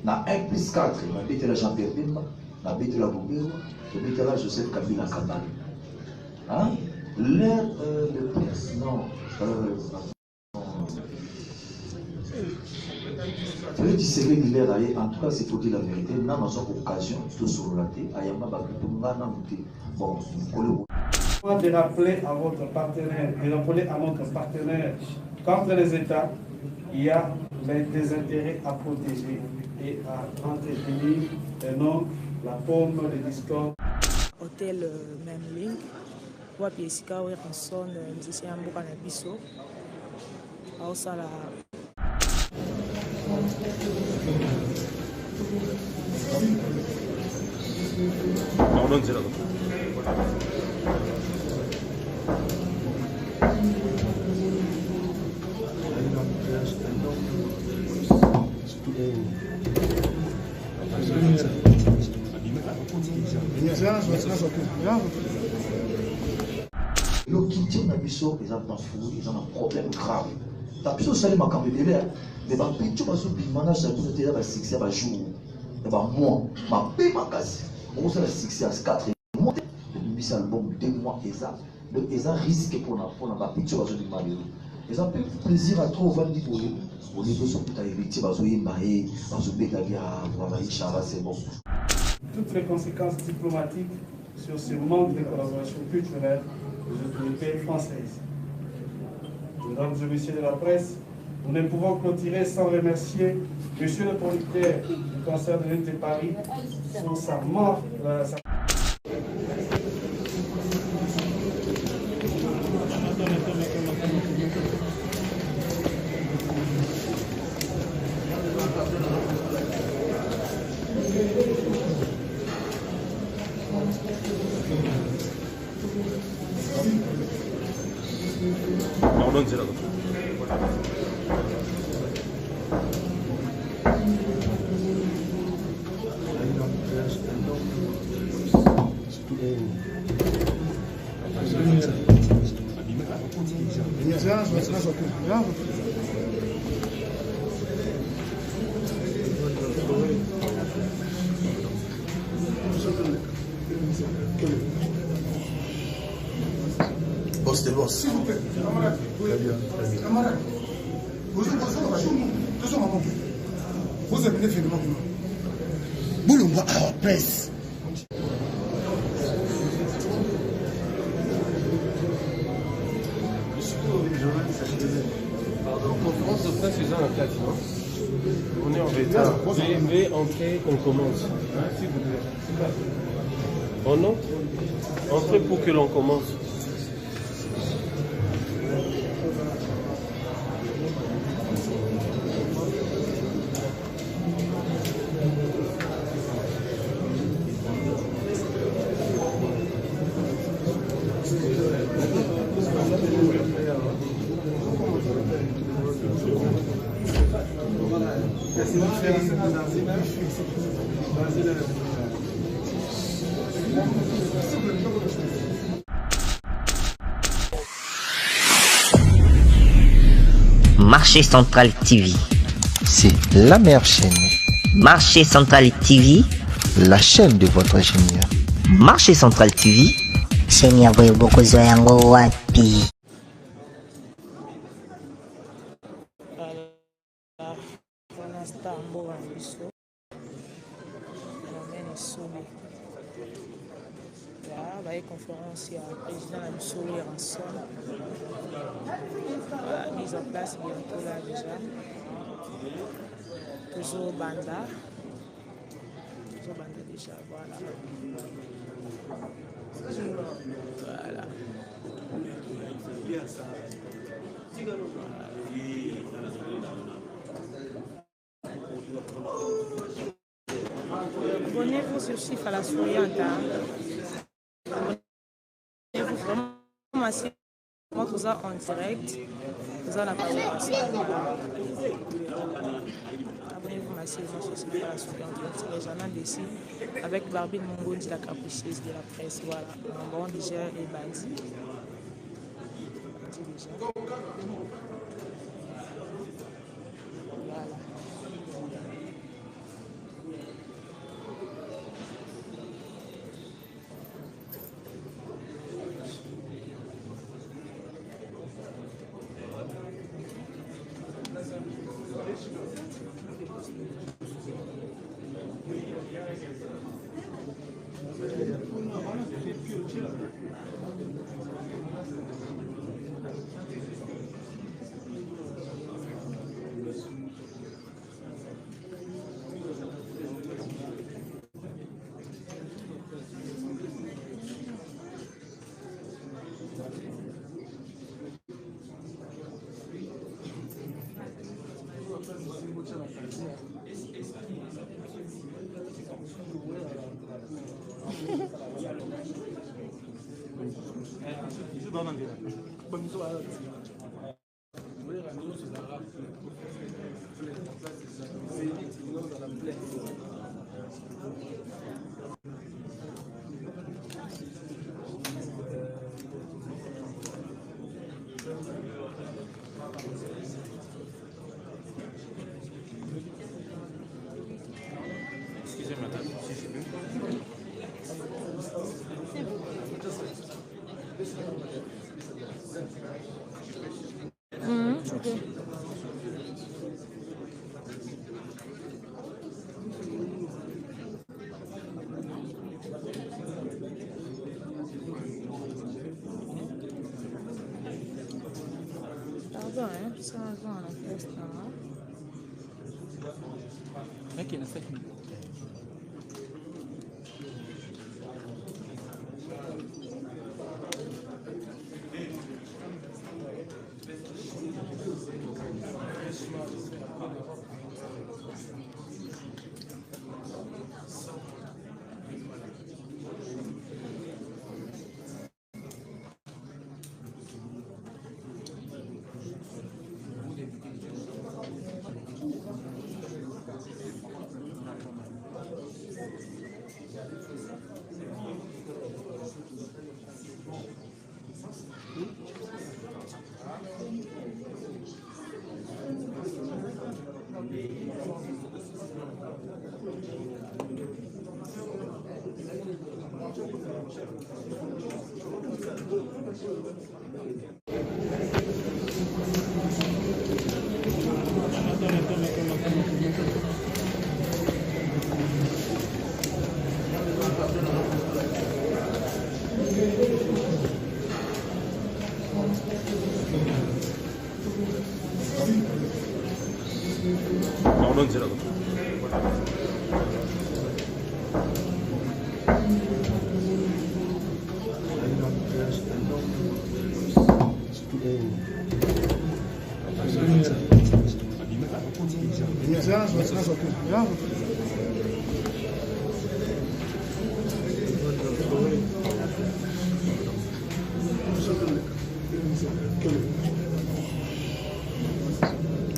Na 1 plus 4, na bête la Jean-Pierre Bemba, na bête la Boubero, na bête la Joseph Kabila Kabal. Hein? L'air, le prince, non. Le discerner de l'air, en tout cas, c'est pour dire la vérité. Nous avons une occasion de se relater. Bon, De rappeler à votre partenaire, qu'entre les États, il y a des intérêts à protéger et à entretenir, et non la forme de discorde. Hôtel Memling, wapi esika oyo ranson musicien ya mboka na biso aosala pardon c'est là. Le qui na biso ils ont un problème grave. La biso sali makambe de l'air, mais ba picho baso bimana sa biso te ba succès ba jour. Et ba mois, ma pe makasi. On ça la succès à 4 mois. Depuis cet album 2 mois eza. Donc ils ont risque pour na ba picho baso bimana. Ils ont plaisir à trop vendre pour eux. Au niveau de son putain héritier baso yimba e baso beta bien voilà Inch'Allah c'est bon. Toutes les conséquences diplomatiques sur ce manque de collaboration culturelle des autorités françaises. Mesdames et messieurs de la presse, nous ne pouvons clôturer sans remercier monsieur le producteur du concert de l'Unité Paris sur sa mort. Pardon c'est là. Boss de boss. S'il vous plaît, camarade. Camarade. Vous êtes vous avez fait le moment. Boulumba à la presse. Pardon, conférence de presse, ils ont un platine. On est en retard. Veuillez entrer, on commence. S'il vous plaît. Oh non? Entrez pour que l'on commence. Marché Central TV. C'est la meilleure chaîne. Marché Central TV. La chaîne de votre ingénieur. Marché Central TV. Chaîne ya Boyoboko Zoyango wapi. Conférence à président de Souli Ranson. Mise en place bientôt là déjà. Toujours Banda. Toujours Banda déjà, voilà. Voilà. Abonnez-vous sur Chiffre à la Souriante. Vraiment assez montre ça en direct. Ça n'a pas passé. Abonnez-vous massivement sur cette page sur les journaux d'ici avec Barbine Mongondi, la capucheuse de la presse. Voilà, bon déjà et bandit. Voilà. Pardon, hein, ça va à la festa. Ok, il y a 5 minutes.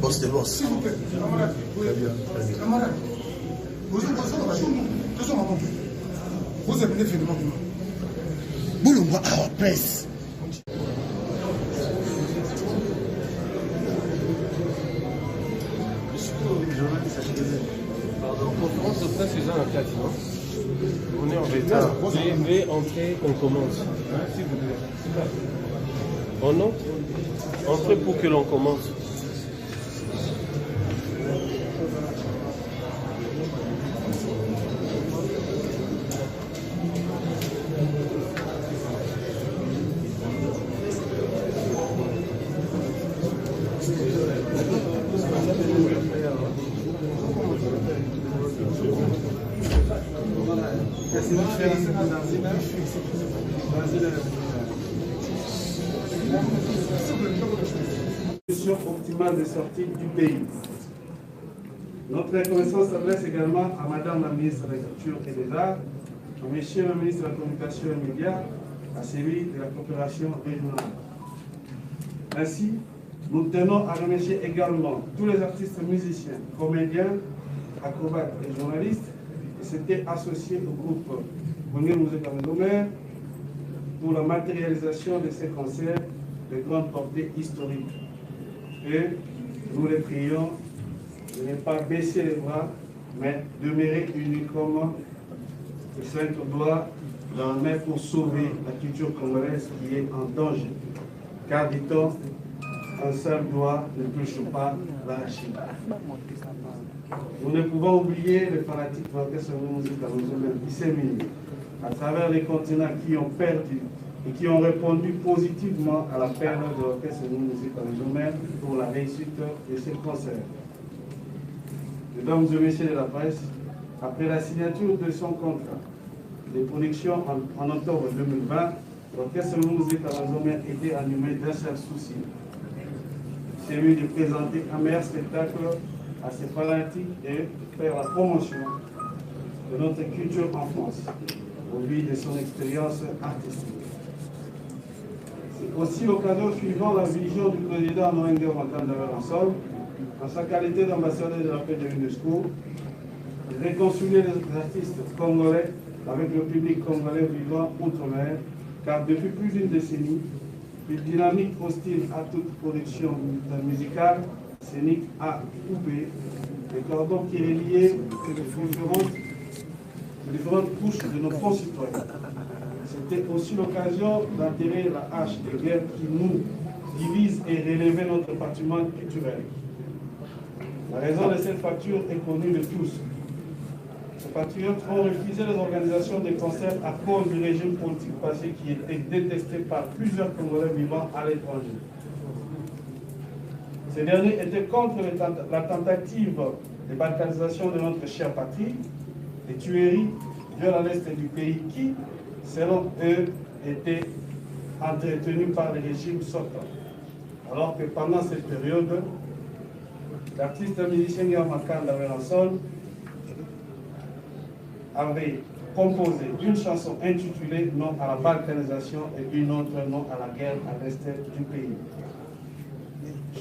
Boss de boss. S'il vous plaît. Très bien. Camarade. Vous avez fait de moi. Boulomba à la presse. Conférence de presse Suzanne en Platino. On est en retard. Veuillez entrer, on commence. S'il vous plaît. On entre. Entrez pour que l'on commence. Optimale de sortie du pays. Notre reconnaissance s'adresse également à Madame la ministre de la Culture et des Arts, à Monsieur le ministre de la Communication et des Médias, à celui de la coopération régionale. Ainsi, nous tenons à remercier également tous les artistes musiciens, comédiens, acrobates et journalistes qui s'étaient associés au groupe Bongé Musique Amazomère pour la matérialisation de ces concerts de grande portée historique. Et nous les prions de ne pas baisser les bras, mais demeurer unis comme les 5 doigts dans la main pour sauver la culture congolaise qui est en danger. Car, dit-on, un seul doigt ne touche pas l'arachide. Nous ne pouvons oublier les fanatiques de l'orchestre de musique amazonienne disséminés à travers les continents qui ont perdu et qui ont répondu positivement à l'appel de l'orchestre de musique amazonienne pour la réussite de ces concerts. Mesdames et messieurs de la presse, après la signature de son contrat de production en octobre 2020, l'orchestre de musique amazonienne était animé d'un seul souci, celui de présenter un meilleur spectacle à ses fanatiques et faire la promotion de notre culture en France, au vu de son expérience artistique. C'est aussi l'occasion suivant la vision du président Noël Makanda Weranson, en sa qualité d'ambassadeur de la paix de l'UNESCO, de réconcilier les artistes congolais avec le public congolais vivant outre-mer, car depuis plus d'une décennie, une dynamique hostile à toute production musicale, scénique A ou B, les cordons qui reliaient les différentes couches de nos concitoyens. C'était aussi l'occasion d'enterrer la hache de guerre qui nous divise et relever notre patrimoine culturel. La raison de cette fracture est connue de tous. Les patriotes ont refusé les organisations de concerts à cause du régime politique passé qui était détesté par plusieurs Congolais vivant à l'étranger. Ces derniers étaient contre la tentative de balkanisation de notre chère patrie, des tueries violes à l'est du pays qui, selon eux, étaient entretenues par les régimes sortants. Alors que pendant cette période, l'artiste musicien Makanda Weranson avait composé une chanson intitulée « Non à la balkanisation » et une autre « Non à la guerre à l'est du pays ».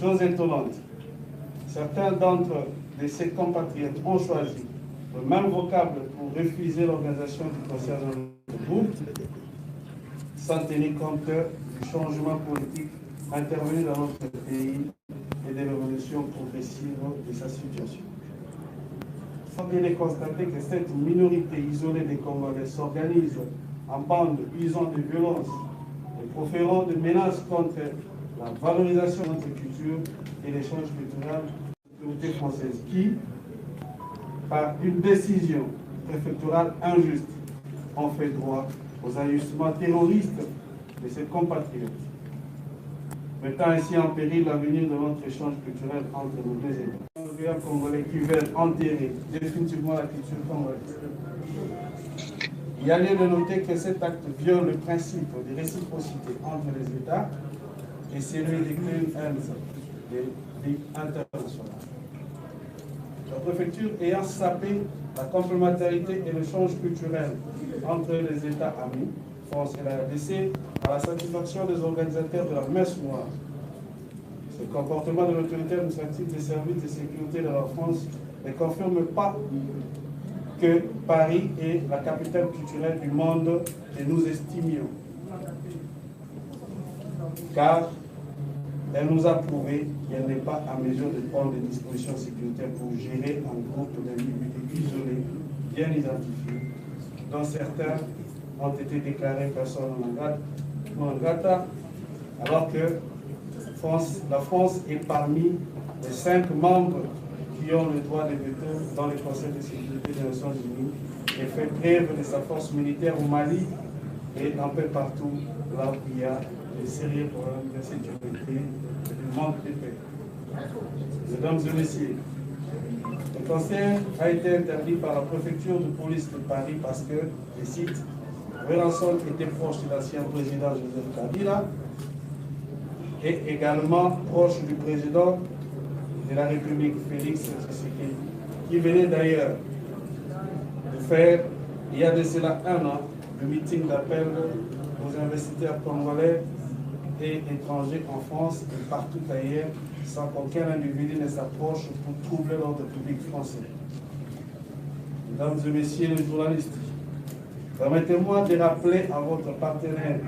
Chose étonnante, certains d'entre ses compatriotes ont choisi le même vocable pour refuser l'organisation du concert dans le groupe, sans tenir compte du changement politique intervenu dans notre pays et de l'évolution progressive de sa situation. Il est constaté que cette minorité isolée des Congolais s'organise en bandes usant de violence et proférant de menaces contre la valorisation de notre culture et l'échange culturel de l'autorité française qui, par une décision préfectorale injuste, ont fait droit aux ajustements terroristes de ses compatriotes, mettant ainsi en péril l'avenir de notre échange culturel entre nos deux États. Les Congolais qui veulent enterrer définitivement la culture congolaise. Il y a lieu de noter que cet acte viole le principe de réciprocité entre les États et celui des clean hands des ligues internationales. La préfecture ayant sapé la complémentarité et l'échange culturel entre les États amis, France et la RDC, à la satisfaction des organisateurs de la messe noire. Ce comportement de l'autorité administrative des services de sécurité de la France ne confirme pas que Paris est la capitale culturelle du monde que nous estimions. Car elle nous a prouvé qu'elle n'est pas à mesure de prendre des dispositions sécuritaires pour gérer un groupe d'individus isolés, bien identifiés, dont certains ont été déclarés personnes non grata, alors que la France est parmi les 5 membres qui ont le droit de veto dans le Conseil de sécurité des Nations Unies et fait preuve de sa force militaire au Mali et un peu partout là où il y a des sérieux problèmes de sécurité et du manque de paix. Mesdames et messieurs, le concert a été interdit par la préfecture de police de Paris parce que, je cite, Weranson était proche de l'ancien président Joseph Kabila et également proche du président de la République, Félix Tshisekedi, qui venait d'ailleurs de faire, il y a de cela 1 an, le meeting d'appel aux investisseurs congolais et étrangers en France et partout ailleurs, sans qu'aucun individu ne s'approche pour troubler l'ordre public français. Mesdames et messieurs les journalistes, permettez-moi de rappeler à votre partenaire,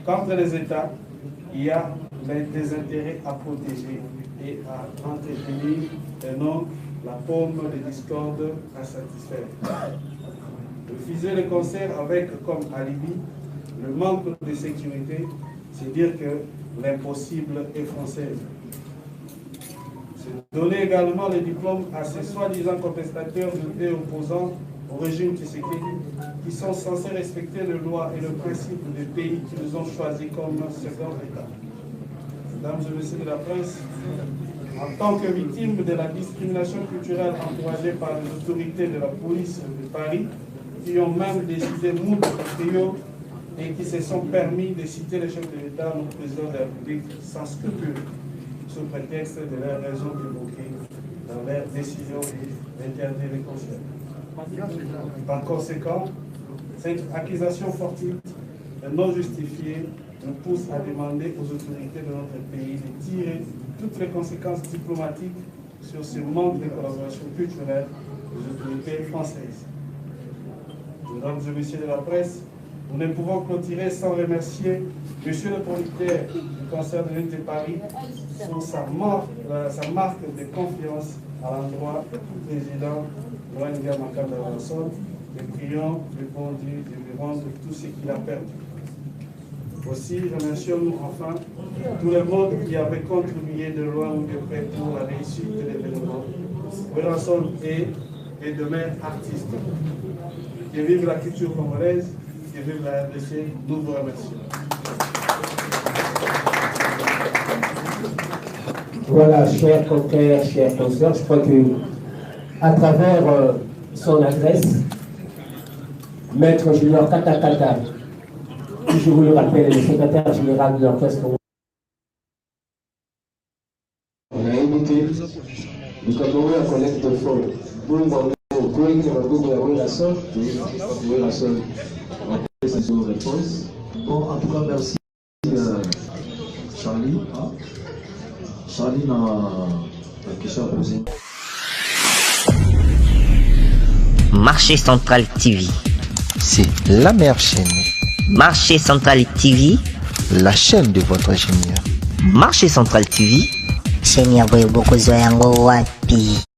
qu'entre les États, il y a des intérêts à protéger et à entretenir, et non la pomme de discorde à satisfaire. Refuser le concert avec comme alibi le manque de sécurité, c'est dire que l'impossible est français. C'est donner également le diplôme à ces soi-disant contestataires et opposants au régime Tshisekedi, qui sont censés respecter les lois et le principe des pays qui nous ont choisis comme second État. Mesdames et messieurs de la presse, en tant que victime de la discrimination culturelle encouragée par les autorités de la police de Paris, qui ont même décidé de trio et qui se sont permis de citer le chef de l'État, notre président de la République, sans scrupule, sous prétexte de leurs raisons évoquées dans leur décision d'interdire les concerts. Par conséquent, cette accusation fortuite et non justifiée nous pousse à demander aux autorités de notre pays de tirer toutes les conséquences diplomatiques sur ce manque de collaboration culturelle des autorités françaises. Mesdames et messieurs de la presse, nous ne pouvons clôturer sans remercier Monsieur le producteur du concert de l'Unité de Paris pour sa marque de confiance à l'endroit du président Loanga Makanda Ranson, et prions le bon Dieu de lui rendre tout ce qu'il a perdu. Aussi, remercions-nous enfin tout le monde qui avait contribué de loin ou de près pour la réussite de l'événement. Ranson et demain artiste. Que vive la culture congolaise, que vive la RDC, nous vous remercions. Voilà, chers confrères, chers consoeurs, je crois que à travers son adresse, Maître Junior Katakata, qui je vous le rappelle, est le secrétaire général de l'orchestre. On a invité le Cameroun à collecte de fonds. Bon, en tout cas, merci Charlie. Charlie n'a la question à poser. Marché Central TV. C'est la meilleure chaîne. Marché Central TV. La chaîne de votre ingénieur. Marché Central TV. Chaîne ya Boyo Bokozo yango wapi.